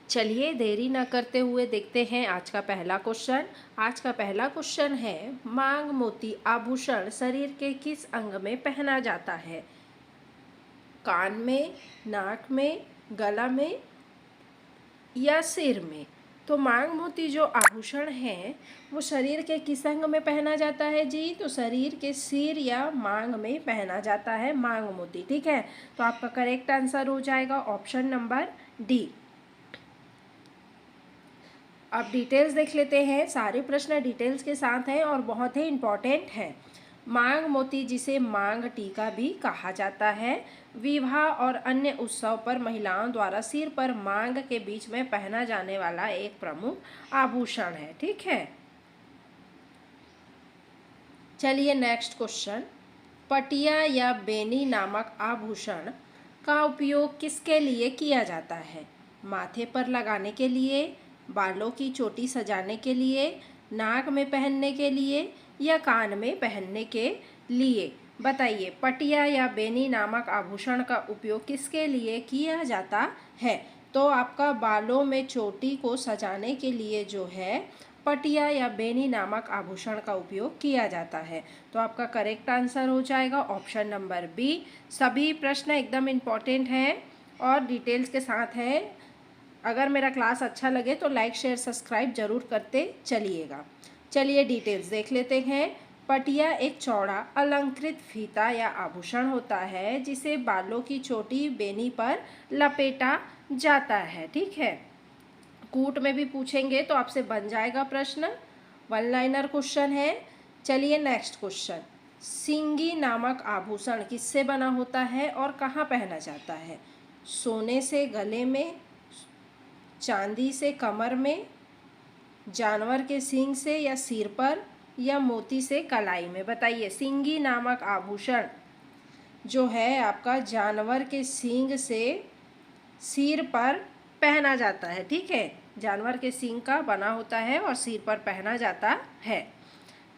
चलिए देरी न करते हुए देखते हैं आज का पहला क्वेश्चन। आज का पहला क्वेश्चन है, मांग मोती आभूषण शरीर के किस अंग में पहना जाता है? कान में, नाक में, गला में या सिर में? तो मांग मोती जो आभूषण है वो शरीर के किस अंग में पहना जाता है जी? तो शरीर के सिर या मांग में पहना जाता है मांग मोती। ठीक है, तो आपका करेक्ट आंसर हो जाएगा ऑप्शन नंबर डी। अब डिटेल्स देख लेते हैं। सारे प्रश्न डिटेल्स के साथ हैं और बहुत ही इम्पॉर्टेंट हैं। मांग मोती, जिसे मांग टीका भी कहा जाता है, विवाह और अन्य उत्सव पर महिलाओं द्वारा सिर पर मांग के बीच में पहना जाने वाला एक प्रमुख आभूषण है। ठीक है, चलिए नेक्स्ट क्वेश्चन। पटिया या बेनी नामक आभूषण का उपयोग किसके लिए किया जाता है? माथे पर लगाने के लिए, बालों की चोटी सजाने के लिए, नाक में पहनने के लिए या कान में पहनने के लिए? बताइए, पटिया या बेनी नामक आभूषण का उपयोग किसके लिए किया जाता है? तो आपका बालों में चोटी को सजाने के लिए जो है पटिया या बेनी नामक आभूषण का उपयोग किया जाता है। तो आपका करेक्ट आंसर हो जाएगा ऑप्शन नंबर बी। सभी प्रश्न एकदम इम्पॉर्टेंट हैं और डिटेल्स के साथ हैं। अगर मेरा क्लास अच्छा लगे तो लाइक शेयर सब्सक्राइब जरूर करते चलिएगा। चलिए डिटेल्स देख लेते हैं। पटिया एक चौड़ा अलंकृत फीता या आभूषण होता है जिसे बालों की चोटी बेनी पर लपेटा जाता है। ठीक है, कूट में भी पूछेंगे तो आपसे बन जाएगा प्रश्न, वन लाइनर क्वेश्चन है। चलिए नेक्स्ट क्वेश्चन। सिंगी नामक आभूषण किससे बना होता है और कहाँ पहना जाता है? सोने से गले में, चांदी से कमर में, जानवर के सींग से या सिर पर, या मोती से कलाई में? बताइए, सिंगी नामक आभूषण जो है आपका जानवर के सींग से सिर पर पहना जाता है। ठीक है, जानवर के सींग का बना होता है और सिर पर पहना जाता है।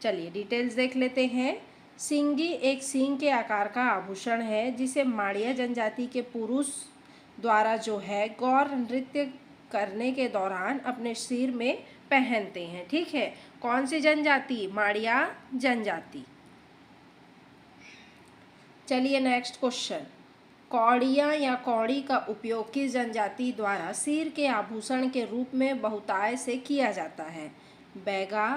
चलिए डिटेल्स देख लेते हैं। सिंगी एक सींग के आकार का आभूषण है जिसे माड़िया जनजाति के पुरुष द्वारा जो है गौर नृत्य करने के दौरान अपने सिर में पहनते हैं। ठीक है, कौन सी जनजाति? माड़िया जनजाति। चलिए नेक्स्ट क्वेश्चन। कौड़ियाँ या कौड़ी का उपयोग किस जनजाति द्वारा सिर के आभूषण के रूप में बहुतायत से किया जाता है? बैगा,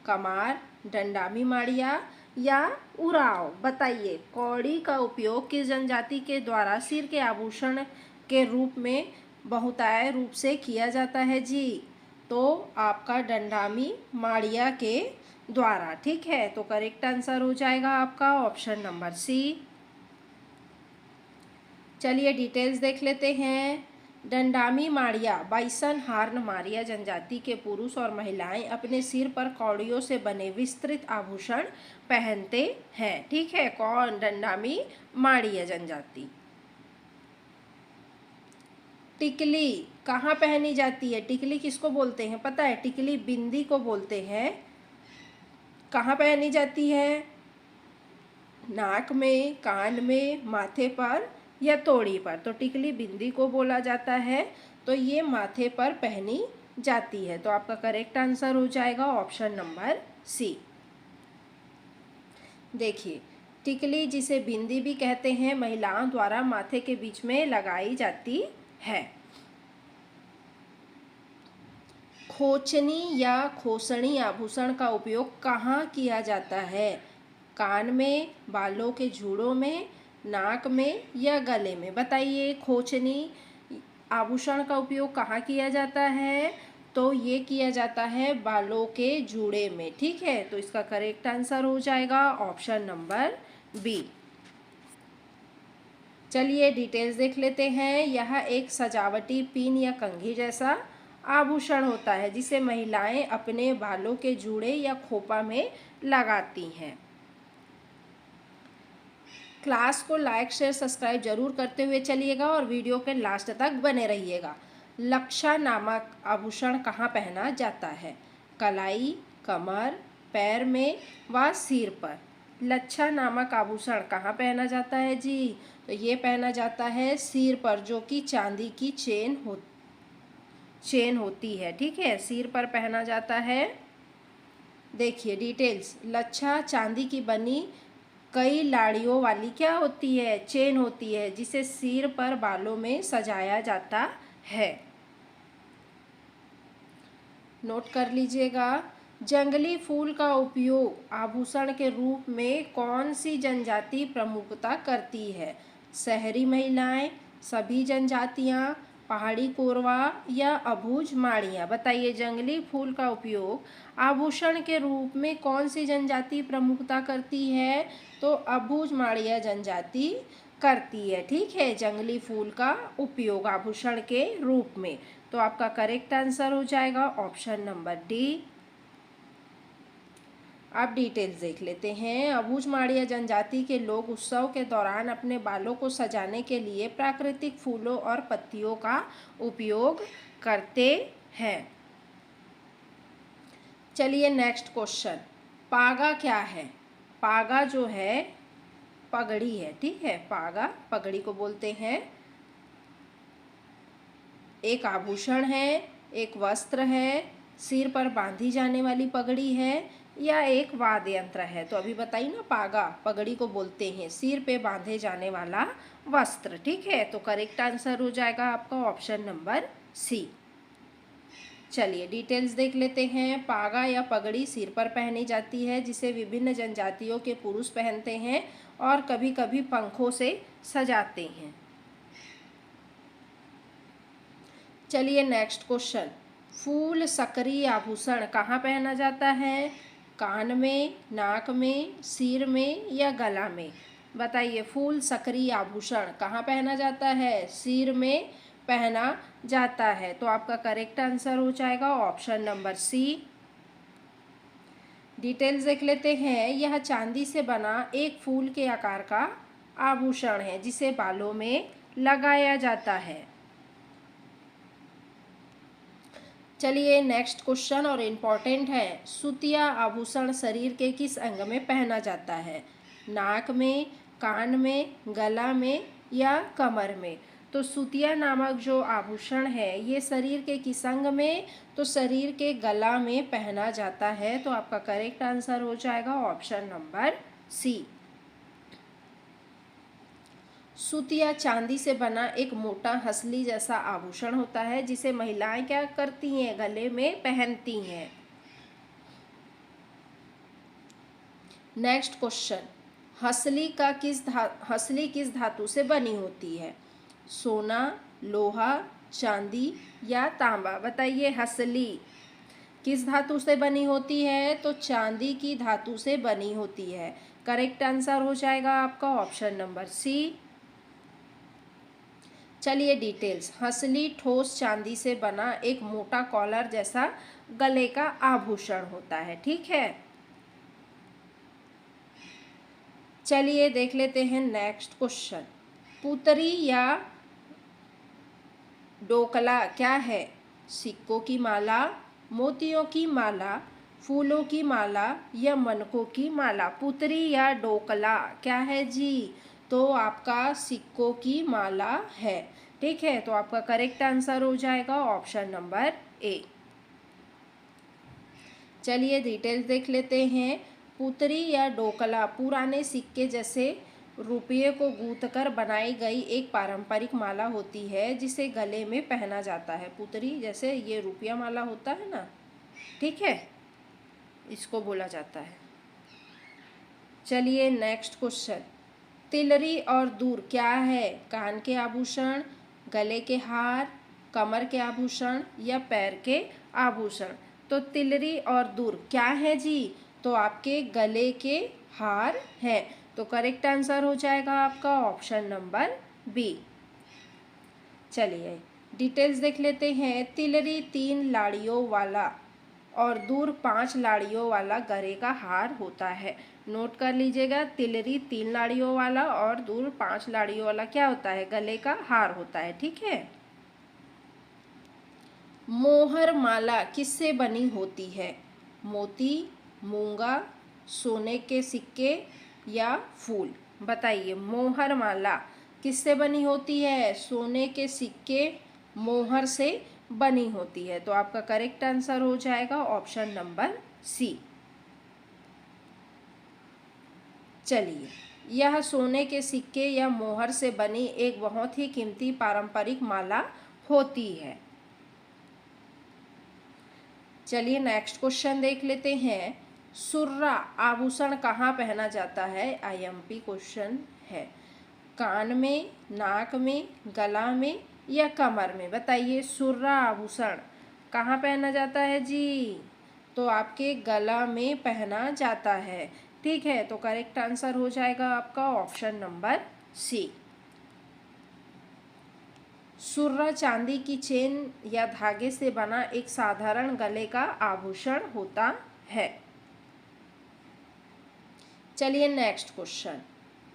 कमार, डंडामी माड़िया या उराव? बताइए, कौड़ी का उपयोग किस जनजाति के द्वारा सिर के आभूषण के रूप में बहुतायत रूप से किया जाता है जी? तो आपका डंडामी माड़िया के द्वारा। ठीक है, तो करेक्ट आंसर हो जाएगा आपका ऑप्शन नंबर सी। चलिए डिटेल्स देख लेते हैं। डंडामी माड़िया बाइसन हार्न मारिया जनजाति के पुरुष और महिलाएं अपने सिर पर कौड़ियों से बने विस्तृत आभूषण पहनते हैं। ठीक है, कौन? डंडामी माड़िया जनजाति। टिकली कहाँ पहनी जाती है? टिकली किसको बोलते हैं पता है? टिकली बिंदी को बोलते हैं। कहाँ पहनी जाती है? नाक में, कान में, माथे पर या तोड़ी पर? तो टिकली बिंदी को बोला जाता है, तो ये माथे पर पहनी जाती है। तो आपका करेक्ट आंसर हो जाएगा ऑप्शन नंबर सी। देखिए, टिकली, जिसे बिंदी भी कहते हैं, महिलाओं द्वारा माथे के बीच में लगाई जाती है। खोचनी या खोसणी आभूषण का उपयोग कहाँ किया जाता है? कान में, बालों के जूड़ों में, नाक में या गले में? बताइए, खोचनी आभूषण का उपयोग कहाँ किया जाता है? तो ये किया जाता है बालों के जूड़े में। ठीक है, तो इसका करेक्ट आंसर हो जाएगा ऑप्शन नंबर बी। चलिए डिटेल्स देख लेते हैं। यह एक सजावटी पिन या कंघी जैसा आभूषण होता है जिसे महिलाएं अपने बालों के जूड़े या खोपा में लगाती हैं। क्लास को लाइक शेयर सब्सक्राइब जरूर करते हुए चलिएगा और वीडियो के लास्ट तक बने रहिएगा। लक्षा नामक आभूषण कहाँ पहना जाता है? कलाई, कमर, पैर में व सिर पर? लच्छा नामक आभूषण कहाँ पहना जाता है जी? तो ये पहना जाता है सिर पर, जो कि चांदी की चेन चेन होती है, ठीक है, सिर पर पहना जाता है। देखिए डिटेल्स, लच्छा चांदी की बनी कई लाड़ियों वाली क्या होती है, चेन होती है, जिसे सिर पर बालों में सजाया जाता है। नोट कर लीजिएगा। जंगली फूल का उपयोग आभूषण के रूप में कौन सी जनजाति प्रमुखता करती है? शहरी महिलाएं, सभी जनजातियां, पहाड़ी कोरवा या अबूझ माड़ियाँ? बताइए, जंगली फूल का उपयोग आभूषण के रूप में कौन सी जनजाति प्रमुखता करती है? तो अबूझ माड़िया जनजाति करती है, ठीक है, जंगली फूल का उपयोग आभूषण के रूप में। तो आपका करेक्ट आंसर हो जाएगा ऑप्शन नंबर डी। अब डिटेल्स देख लेते हैं। अबूझ माड़िया जनजाति के लोग उत्सव के दौरान अपने बालों को सजाने के लिए प्राकृतिक फूलों और पत्तियों का उपयोग करते हैं। चलिए नेक्स्ट क्वेश्चन, पागा क्या है? पागा जो है पगड़ी है, ठीक है, पागा पगड़ी को बोलते हैं। एक आभूषण है, एक वस्त्र है, सिर पर बांधी जाने वाली पगड़ी है, या एक वाद्य यंत्र है? तो अभी बताइए ना, पागा पगड़ी को बोलते हैं, सिर पे बांधे जाने वाला वस्त्र, ठीक है। तो करेक्ट आंसर हो जाएगा आपका ऑप्शन नंबर सी। चलिए डिटेल्स देख लेते हैं। पागा या पगड़ी सिर पर पहनी जाती है, जिसे विभिन्न जनजातियों के पुरुष पहनते हैं और कभी कभी पंखों से सजाते हैं। चलिए नेक्स्ट क्वेश्चन, फूल सकरी आभूषण कहाँ पहना जाता है? कान में, नाक में, सिर में या गला में? बताइए, फूल सकरी आभूषण कहाँ पहना जाता है? सिर में पहना जाता है। तो आपका करेक्ट आंसर हो जाएगा ऑप्शन नंबर सी। डिटेल्स देख लेते हैं। यह चांदी से बना एक फूल के आकार का आभूषण है, जिसे बालों में लगाया जाता है। चलिए नेक्स्ट क्वेश्चन और इम्पॉर्टेंट है। सुतिया आभूषण शरीर के किस अंग में पहना जाता है? नाक में, कान में, गला में या कमर में? तो सुतिया नामक जो आभूषण है ये शरीर के किस अंग में? तो शरीर के गला में पहना जाता है। तो आपका करेक्ट आंसर हो जाएगा ऑप्शन नंबर सी। सुतिया चांदी से बना एक मोटा हंसली जैसा आभूषण होता है, जिसे महिलाएं क्या करती हैं? गले में पहनती हैं। नेक्स्ट क्वेश्चन, हंसली किस धातु से बनी होती है? सोना, लोहा, चांदी या तांबा? बताइए, हंसली किस धातु से बनी होती है? तो चांदी की धातु से बनी होती है। करेक्ट आंसर हो जाएगा आपका ऑप्शन नंबर सी। चलिए डिटेल्स, हंसली ठोस चांदी से बना एक मोटा कॉलर जैसा गले का आभूषण होता है, ठीक है। चलिए देख लेते हैं नेक्स्ट क्वेश्चन, पुतरी या डोकला क्या है? सिक्कों की माला, मोतियों की माला, फूलों की माला या मनकों की माला? पुतरी या डोकला क्या है जी? तो आपका सिक्कों की माला है, ठीक है। तो आपका करेक्ट आंसर हो जाएगा ऑप्शन नंबर ए। चलिए डिटेल्स देख लेते हैं। पुतरी या डोकला पुराने सिक्के जैसे रुपये को गूंथकर बनाई गई एक पारंपरिक माला होती है, जिसे गले में पहना जाता है। पुतरी जैसे ये रुपया माला होता है ना, ठीक है, इसको बोला जाता है। चलिए नेक्स्ट क्वेश्चन, तिलरी और दूर क्या है? कान के आभूषण, गले के हार, कमर के आभूषण या पैर के आभूषण? तो तिलरी और दूर क्या है जी? तो आपके गले के हार है। तो करेक्ट आंसर हो जाएगा आपका ऑप्शन नंबर बी। चलिए डिटेल्स देख लेते हैं। तिलरी 3 लाड़ियों वाला और दूर 5 लाड़ियों वाला गले का हार होता है। नोट कर लीजिएगा, तिलरी 3 लाड़ियों वाला और दूर 5 लाड़ियों वाला क्या होता है? गले का हार होता है, ठीक है। मोहर माला किससे बनी होती है? मोती, मूंगा, सोने के सिक्के या फूल? बताइए, मोहर माला किससे बनी होती है? सोने के सिक्के, मोहर से बनी होती है। तो आपका करेक्ट आंसर हो जाएगा ऑप्शन नंबर सी। चलिए, यह सोने के सिक्के या मोहर से बनी एक बहुत ही कीमती पारंपरिक माला होती है। चलिए नेक्स्ट क्वेश्चन देख लेते हैं। सुर्रा आभूषण कहाँ पहना जाता है? आईएमपी क्वेश्चन है। कान में, नाक में, गला में या कमर में? बताइए, सुर्रा आभूषण कहाँ पहना जाता है जी? तो आपके गला में पहना जाता है। ठीक है, तो करेक्ट आंसर हो जाएगा आपका ऑप्शन नंबर सी। सुर्रा चांदी की चेन या धागे से बना एक साधारण गले का आभूषण होता है। चलिए नेक्स्ट क्वेश्चन।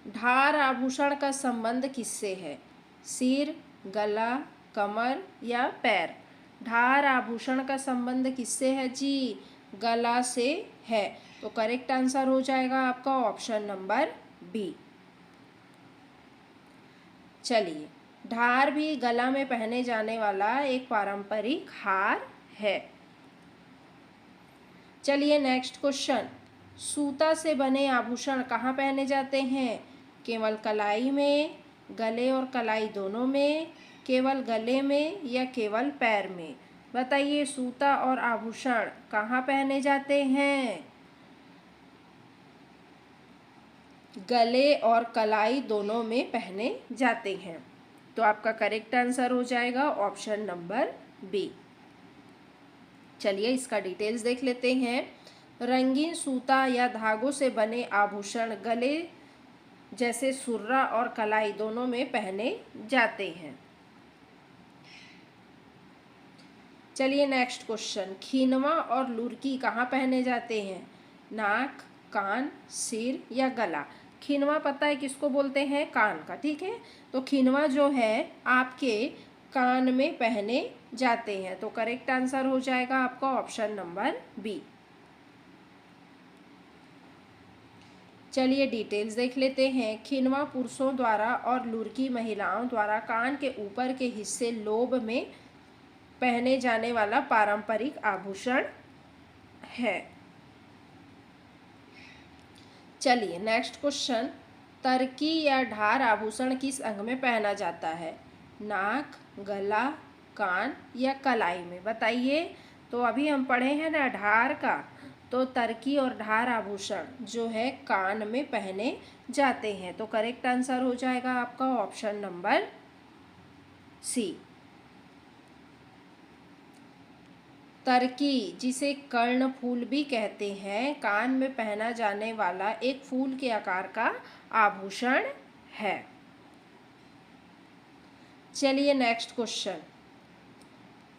ढार आभूषण का संबंध किससे है? सिर, गला, कमर या पैर? ढार आभूषण का संबंध किससे है जी? गला से है। तो करेक्ट आंसर हो जाएगा आपका ऑप्शन नंबर बी। चलिए, ढार भी गला में पहने जाने वाला एक पारंपरिक हार है। चलिए नेक्स्ट क्वेश्चन। सूता से बने आभूषण कहाँ पहने जाते हैं? केवल कलाई में, गले और कलाई दोनों में, केवल गले में या केवल पैर में? बताइए, सूता और आभूषण कहाँ पहने जाते हैं? गले और कलाई दोनों में पहने जाते हैं। तो आपका करेक्ट आंसर हो जाएगा ऑप्शन नंबर बी। चलिए इसका डिटेल्स देख लेते हैं। रंगीन सूता या धागों से बने आभूषण गले जैसे सुर्रा और कलाई दोनों में पहने जाते हैं। चलिए नेक्स्ट क्वेश्चन। खींचवा और लुरकी कहाँ पहने जाते हैं? नाक, कान, सिर या गला? खींचवा पता है किसको बोलते हैं? कान का। ठीक है, तो खींचवा जो है आपके कान में पहने जाते हैं। तो करेक्ट आंसर हो जाएगा आपका ऑप्शन नंबर बी। चलिए डिटेल्स देख लेते हैं। खींचवा पुरुषों द्वारा और लुरकी महिलाओं द्वारा कान के ऊपर के हिस्से लोब में पहने जाने वाला पारंपरिक आभूषण है। चलिए नेक्स्ट क्वेश्चन। तरकी या ढार आभूषण किस अंग में पहना जाता है? नाक, गला, कान या कलाई में? बताइए। तो अभी हम पढ़े हैं ना ढार का, तो तरकी और ढार आभूषण जो है कान में पहने जाते हैं। तो करेक्ट आंसर हो जाएगा आपका ऑप्शन नंबर सी। तरकी, जिसे कर्ण फूल भी कहते हैं, कान में पहना जाने वाला एक फूल के आकार का आभूषण है। चलिए नेक्स्ट क्वेश्चन।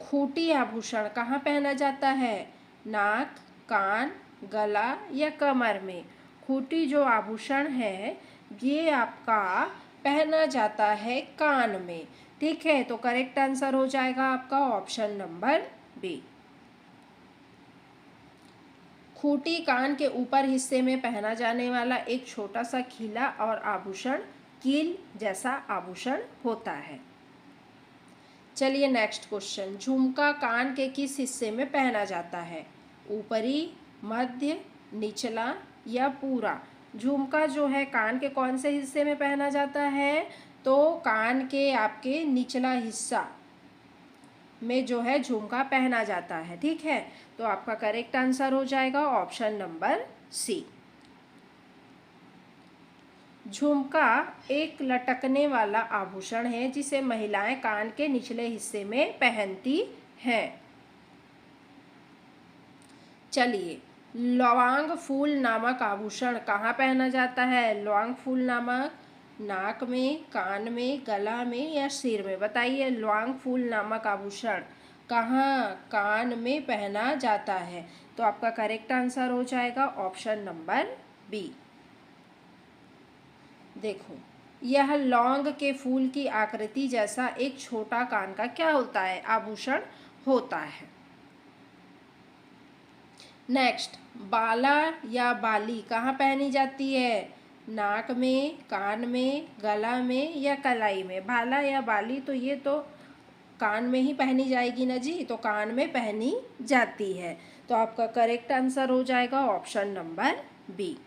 खूंटी आभूषण कहाँ पहना जाता है? नाक, कान, गला या कमर में? खूंटी जो आभूषण है ये आपका पहना जाता है कान में। ठीक है, तो करेक्ट आंसर हो जाएगा आपका ऑप्शन नंबर बी। खूंटी कान के ऊपर हिस्से में पहना जाने वाला एक छोटा सा खीला और आभूषण कील जैसा आभूषण होता है। चलिए नेक्स्ट क्वेश्चन। झुमका कान के किस हिस्से में पहना जाता है? ऊपरी, मध्य, निचला या पूरा? झुमका जो है कान के कौन से हिस्से में पहना जाता है? तो कान के आपके निचला हिस्सा में जो है झुमका पहना जाता है। ठीक है, तो आपका करेक्ट आंसर हो जाएगा ऑप्शन नंबर सी। झुमका एक लटकने वाला आभूषण है जिसे महिलाएं कान के निचले हिस्से में पहनती हैं। चलिए, लौंग फूल नामक आभूषण कहाँ पहना जाता है? लौंग फूल नामक नाक में, कान में, गला में या सिर में? बताइए, लौंग फूल नामक आभूषण कहाँ कान में पहना जाता है? तो आपका करेक्ट आंसर हो जाएगा ऑप्शन नंबर बी। देखो, यह लौंग के फूल की आकृति जैसा एक छोटा कान का क्या होता है? आभूषण होता है। नेक्स्ट, बाला या बाली कहाँ पहनी जाती है? नाक में, कान में, गला में या कलाई में? बाला या बाली तो ये तो कान में ही पहनी जाएगी ना जी, तो कान में पहनी जाती है। तो आपका करेक्ट आंसर हो जाएगा ऑप्शन नंबर बी।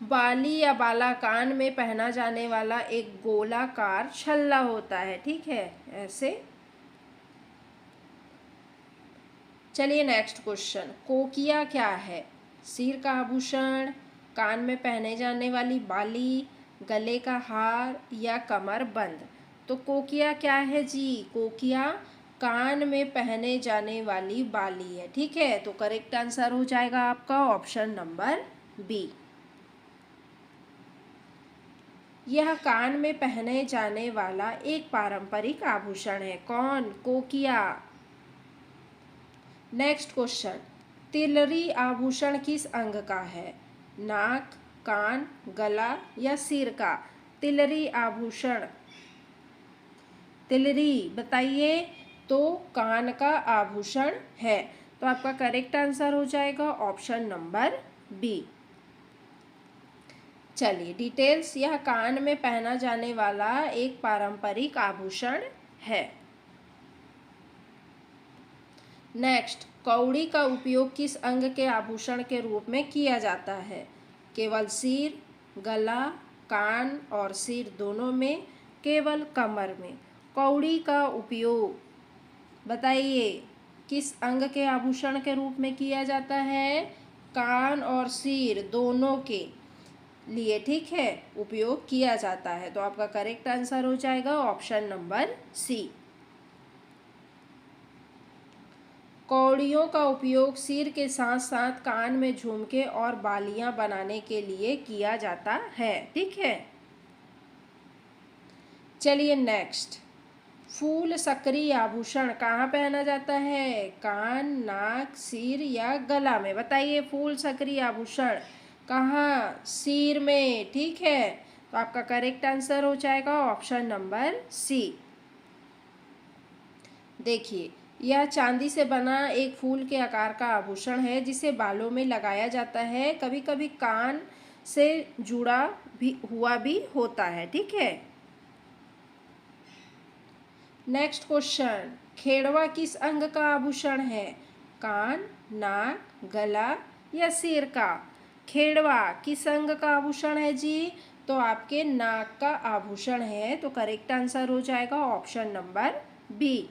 बाली या बाला कान में पहना जाने वाला एक गोलाकार छल्ला होता है, ठीक है, ऐसे। चलिए नेक्स्ट क्वेश्चन, कोकिया क्या है? सिर का आभूषण, कान में पहने जाने वाली बाली, गले का हार या कमर बंद। तो कोकिया क्या है जी? कोकिया कान में पहने जाने वाली बाली है, ठीक है। तो करेक्ट आंसर हो जाएगा आपका ऑप्शन नंबर बी। यह कान में पहने जाने वाला एक पारंपरिक आभूषण है। कौन? कोकिया। नेक्स्ट क्वेश्चन, तिलरी आभूषण किस अंग का है? नाक, कान, गला या सिर का? तिलरी आभूषण, तिलरी बताइए। तो कान का आभूषण है। तो आपका करेक्ट आंसर हो जाएगा ऑप्शन नंबर बी। चलिए डिटेल्स, यह कान में पहना जाने वाला एक पारंपरिक आभूषण है। नेक्स्ट, कौड़ी का उपयोग किस अंग के आभूषण के रूप में किया जाता है? केवल सिर, गला, कान और सिर दोनों में, केवल कमर में? कौड़ी का उपयोग बताइए किस अंग के आभूषण के रूप में किया जाता है? कान और सिर दोनों के लिए, ठीक है, उपयोग किया जाता है। तो आपका करेक्ट आंसर हो जाएगा ऑप्शन नंबर सी। कौड़ियों का उपयोग सिर के साथ साथ कान में झुमके और बालियां बनाने के लिए किया जाता है, ठीक है। चलिए नेक्स्ट, फूल सकरी आभूषण कहाँ पहना जाता है? कान, नाक, सिर या गला में? बताइए फूल सकरी आभूषण कहाँ? सिर में, ठीक है। तो आपका करेक्ट आंसर हो जाएगा ऑप्शन नंबर सी। देखिए, यह चांदी से बना एक फूल के आकार का आभूषण है जिसे बालों में लगाया जाता है। कभी कभी कान से जुड़ा भी होता है, ठीक है। नेक्स्ट क्वेश्चन, खेड़वा किस अंग का आभूषण है? कान, नाक, गला या सिर का? खेड़वा किस अंग का आभूषण है जी? तो आपके नाक का आभूषण है। तो करेक्ट आंसर हो जाएगा ऑप्शन नंबर बी।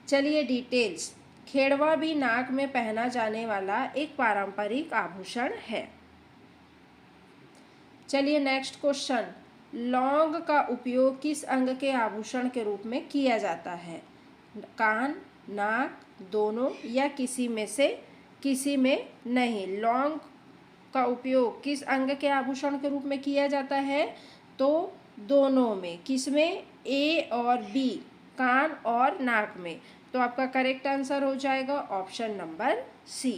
चलिए डिटेल्स, खेड़वा भी नाक में पहना जाने वाला एक पारंपरिक आभूषण है। चलिए नेक्स्ट क्वेश्चन, लौंग का उपयोग किस अंग के आभूषण के रूप में किया जाता है? कान, नाक, दोनों या किसी में से किसी में नहीं? लौंग का उपयोग किस अंग के आभूषण के रूप में किया जाता है? तो दोनों में। किसमें? ए और बी, कान और नाक में। तो आपका करेक्ट आंसर हो जाएगा ऑप्शन नंबर सी।